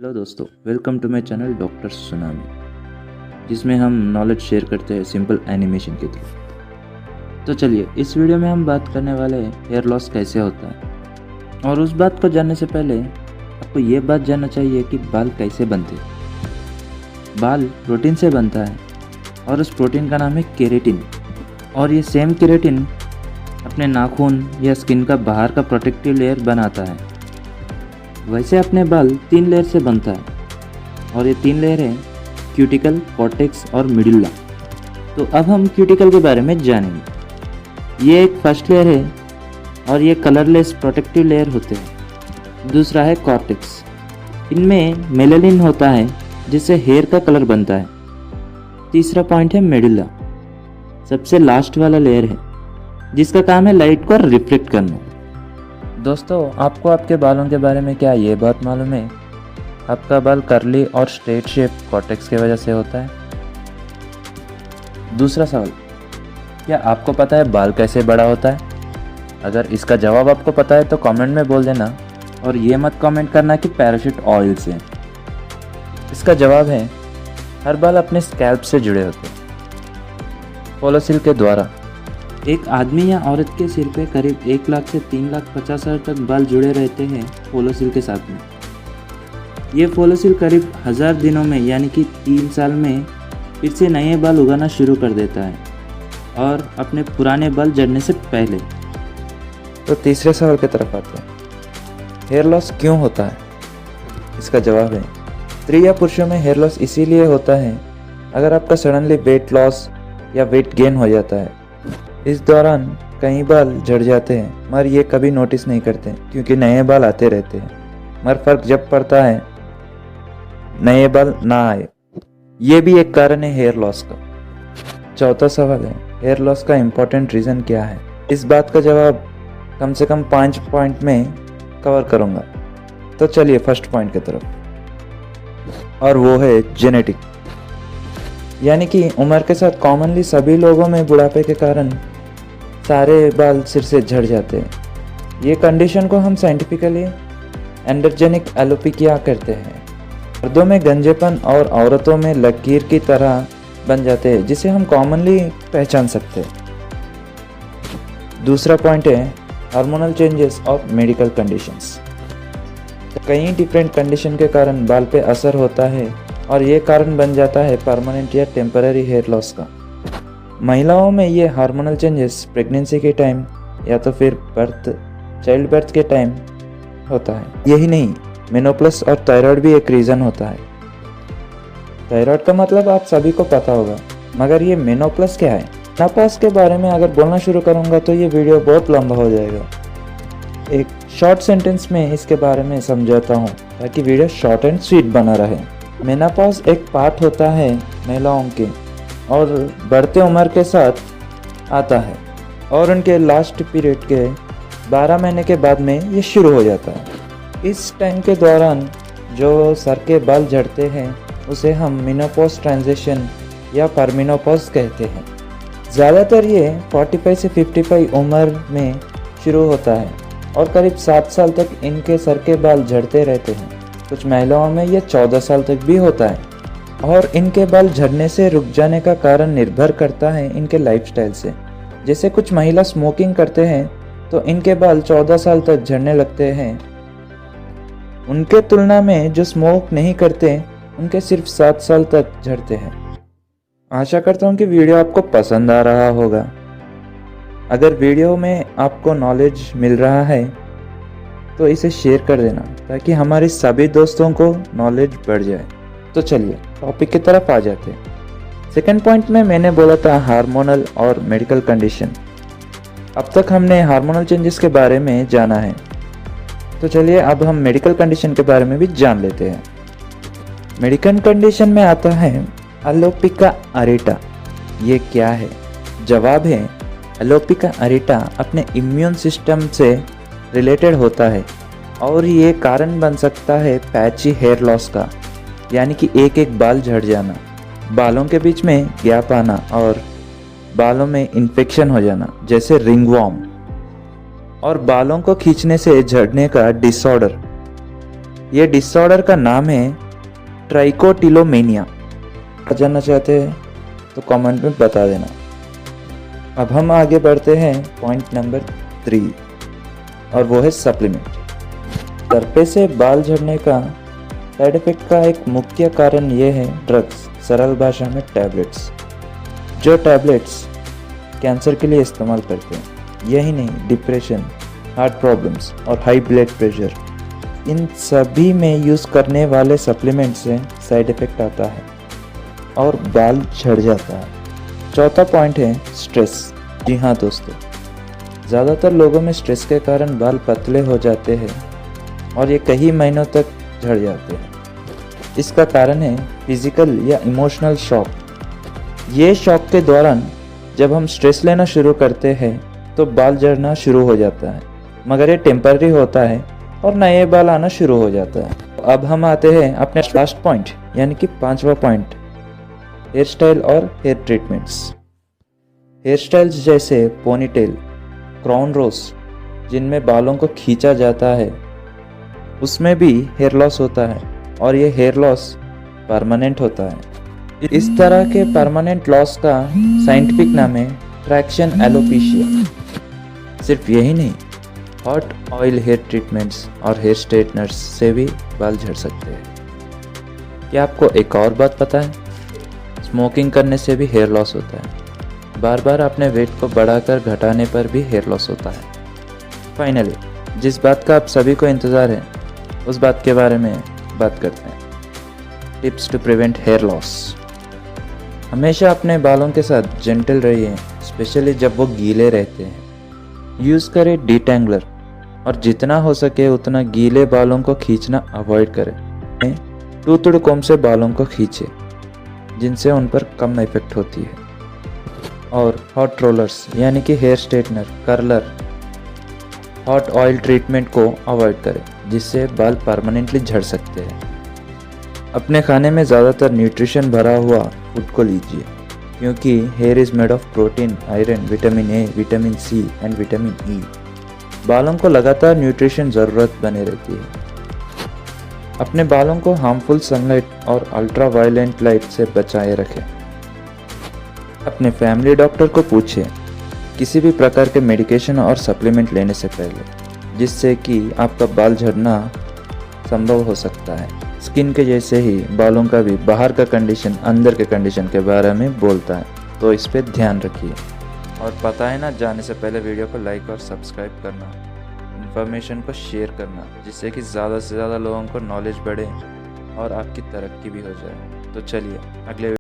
Hello दोस्तों, welcome to my channel doctor सुनामी, जिसमें हम नॉलेज शेयर करते हैं सिंपल एनिमेशन के थ्रू। तो चलिए, इस वीडियो में हम बात करने वाले हैं हेयर लॉस कैसे होता है। और उस बात को जानने से पहले आपको ये बात जानना चाहिए कि बाल कैसे बनते हैं। बाल प्रोटीन से बनता है और उस प्रोटीन का नाम है केराटिन। और ये सेम केराटिन अपने नाखून या स्किन का बाहर का प्रोटेक्टिव लेयर बनाता है। वैसे अपने बाल 3 लेयर से बनता है और ये 3 लेयर है क्यूटिकल, कॉर्टेक्स और मिडुला। तो अब हम क्यूटिकल के बारे में जानेंगे। ये एक फर्स्ट लेयर है और ये कलरलेस प्रोटेक्टिव लेयर होते हैं। दूसरा है कॉर्टेक्स। इनमें मेलानिन होता है जिससे हेयर का कलर बनता है। तीसरा पॉइंट है मिडुला, सबसे लास्ट वाला लेयर है जिसका काम है लाइट को रिफ्लेक्ट करना। दोस्तों, आपको आपके बालों के बारे में क्या ये बात मालूम है? आपका बाल कर्ली और स्ट्रेट शेप कॉर्टेक्स की वजह से होता है। दूसरा सवाल, क्या आपको पता है बाल कैसे बड़ा होता है? अगर इसका जवाब आपको पता है तो कमेंट में बोल देना, और ये मत कमेंट करना कि पैराशूट ऑयल से। इसका जवाब है हर बाल अपने स्कैल्प से जुड़े होते हैं, फोलोसिल के द्वारा। एक आदमी या औरत के सिर पे करीब 1 लाख से 3,50,000 तक बाल जुड़े रहते हैं फोलोसिल के साथ में। ये फोलोसिल करीब 1000 दिनों में यानी कि 3 साल में फिर से नए बाल उगाना शुरू कर देता है, और अपने पुराने बाल झड़ने से पहले। तो तीसरे सवाल की तरफ आते हैं, हेयर लॉस क्यों होता है? इसका जवाब है स्त्री या पुरुषों में हेयर लॉस इसीलिए होता है अगर आपका सडनली वेट लॉस या वेट गेन हो जाता है। इस दौरान कई बाल झड़ जाते हैं मगर ये कभी नोटिस नहीं करते क्योंकि नए बाल आते रहते हैं। मगर फर्क जब पड़ता है नए बाल ना आए। ये भी एक कारण है हेयर लॉस का। चौथा सवाल है, हेयर लॉस का इम्पोर्टेंट रीज़न क्या है? इस बात का जवाब कम से कम 5 पॉइंट में कवर करूँगा। तो चलिए फर्स्ट पॉइंट की तरफ, और वो है जेनेटिक। यानी कि उम्र के साथ कॉमनली सभी लोगों में बुढ़ापे के कारण सारे बाल सिर से झड़ जाते हैं। ये कंडीशन को हम साइंटिफिकली एंड्रोजेनिक एलोपेशिया कहते हैं। मर्दों में गंजेपन और औरतों में लकीर की तरह बन जाते हैं, जिसे हम कॉमनली पहचान सकते हैं। दूसरा पॉइंट है हार्मोनल चेंजेस और मेडिकल कंडीशंस। कई डिफरेंट कंडीशन के कारण बाल पे असर होता है और ये कारण बन जाता है परमानेंट या टेम्पररी हेयर लॉस का। महिलाओं में ये हार्मोनल चेंजेस प्रेगनेंसी के टाइम या तो फिर चाइल्ड बर्थ के टाइम होता है। यही नहीं, मेनोप्लस और थायराइड भी एक रीज़न होता है। थायराइड का मतलब आप सभी को पता होगा, मगर ये मेनोप्लस क्या है? मेनोपॉज के बारे में अगर बोलना शुरू करूँगा तो ये वीडियो बहुत लंबा हो जाएगा। एक शॉर्ट सेंटेंस में इसके बारे में समझाता हूँ ताकि वीडियो शॉर्ट एंड स्वीट बना रहे। मेनोपॉज एक पार्ट होता है महिलाओं के, और बढ़ते उम्र के साथ आता है, और उनके लास्ट पीरियड के 12 महीने के बाद में ये शुरू हो जाता है। इस टाइम के दौरान जो सर के बाल झड़ते हैं उसे हम मेनोपॉज ट्रांजिशन या परमेनोपॉज कहते हैं। ज़्यादातर ये 45 से 55 उम्र में शुरू होता है और करीब 7 साल तक इनके सर के बाल झड़ते रहते हैं। कुछ महिलाओं में ये 14 साल तक भी होता है, और इनके बाल झड़ने से रुक जाने का कारण निर्भर करता है इनके लाइफस्टाइल से। जैसे कुछ महिला स्मोकिंग करते हैं तो इनके बाल 14 साल तक झड़ने लगते हैं। उनके तुलना में जो स्मोक नहीं करते उनके सिर्फ 7 साल तक झड़ते हैं। आशा करता हूँ कि वीडियो आपको पसंद आ रहा होगा। अगर वीडियो में आपको नॉलेज मिल रहा है तो इसे शेयर कर देना ताकि हमारे सभी दोस्तों को नॉलेज बढ़ जाए। तो चलिए टॉपिक की तरफ आ जाते हैं। सेकंड पॉइंट में मैंने बोला था हार्मोनल और मेडिकल कंडीशन। अब तक हमने हार्मोनल चेंजेस के बारे में जाना है, तो चलिए अब हम मेडिकल कंडीशन के बारे में भी जान लेते हैं। मेडिकल कंडीशन में आता है एलोपेशिया अरेटा। ये क्या है? जवाब है एलोपेशिया अरेटा अपने इम्यून सिस्टम से रिलेटेड होता है, और ये कारण बन सकता है पैची हेयर लॉस का, यानी कि एक एक बाल झड़ जाना, बालों के बीच में गैप आना और बालों में इन्फेक्शन हो जाना जैसे रिंगवॉर्म, और बालों को खींचने से झड़ने का डिसऑर्डर। ये डिसऑर्डर का नाम है ट्राइकोटिलोमेनिया। जानना चाहते हैं तो कमेंट में बता देना। अब हम आगे बढ़ते हैं पॉइंट नंबर 3 और वो है सप्लीमेंट। सर पे से बाल झड़ने का साइड इफेक्ट का एक मुख्य कारण ये है ड्रग्स, सरल भाषा में टैबलेट्स। जो टैबलेट्स कैंसर के लिए इस्तेमाल करते हैं, यही नहीं डिप्रेशन, हार्ट प्रॉब्लम्स और हाई ब्लड प्रेशर, इन सभी में यूज़ करने वाले सप्लीमेंट से साइड इफेक्ट आता है और बाल झड़ जाता है। चौथा पॉइंट है स्ट्रेस। जी हाँ दोस्तों, ज़्यादातर लोगों में स्ट्रेस के कारण बाल पतले हो जाते हैं और ये कई महीनों तक झड़ जाते हैं। इसका कारण है फिजिकल या इमोशनल शॉक। ये शॉक के दौरान जब हम स्ट्रेस लेना शुरू करते हैं तो बाल झड़ना शुरू हो जाता है, मगर ये टेम्पररी होता है और नए बाल आना शुरू हो जाता है। अब हम आते हैं अपने लास्ट पॉइंट यानी कि 5वां पॉइंट, हेयर स्टाइल और हेयर ट्रीटमेंट्स। हेयर स्टाइल्स जैसे पोनीटेल, क्राउन रोज, जिनमें बालों को खींचा जाता है, उसमें भी हेयर लॉस होता है और ये हेयर लॉस परमानेंट होता है। इस तरह के परमानेंट लॉस का साइंटिफिक नाम है ट्रैक्शन एलोपेशिया। सिर्फ यही नहीं, हॉट ऑयल हेयर ट्रीटमेंट्स और हेयर स्ट्रेटनर्स से भी बाल झड़ सकते हैं। क्या आपको एक और बात पता है? स्मोकिंग करने से भी हेयर लॉस होता है। बार बार अपने वेट को बढ़ाकर घटाने पर भी हेयर लॉस होता है। फाइनली, जिस बात का आप सभी को इंतज़ार है, उस बात के बारे में बात करते हैं। Tips to prevent hair loss. हमेशा अपने बालों के साथ जेंटल रहिए, स्पेशली जब वो गीले रहते हैं। यूज़ करें डिटेंगलर और जितना हो सके उतना गीले बालों को खींचना अवॉइड करें। टूथड कोम से बालों को खींचे, जिनसे उन पर कम इफेक्ट होती है। और हॉट रोलर्स यानी कि hair straightener, curler, hot oil treatment को अवॉइड करें, जिससे बाल परमानेंटली झड़ सकते हैं। अपने खाने में ज़्यादातर न्यूट्रिशन भरा हुआ फूड को लीजिए, क्योंकि hair is made of protein, iron, vitamin A, vitamin C and vitamin E. बालों को लगातार न्यूट्रिशन ज़रूरत बने रहती है। अपने बालों को हार्मफुल सनलाइट और अल्ट्रा वायलेंट लाइट से बचाए रखें। अपने फैमिली डॉक्टर को पूछें किसी भी प्रकार के मेडिकेशन और सप्लीमेंट लेने से पहले, जिससे कि आपका बाल झड़ना संभव हो सकता है। स्किन के जैसे ही बालों का भी बाहर का कंडीशन अंदर के कंडीशन के बारे में बोलता है, तो इस पे ध्यान रखिए। और पता है ना, जाने से पहले वीडियो को लाइक और सब्सक्राइब करना, इन्फॉर्मेशन को शेयर करना, जिससे कि ज़्यादा से ज़्यादा लोगों को नॉलेज बढ़े और आपकी तरक्की भी हो जाए। तो चलिए अगले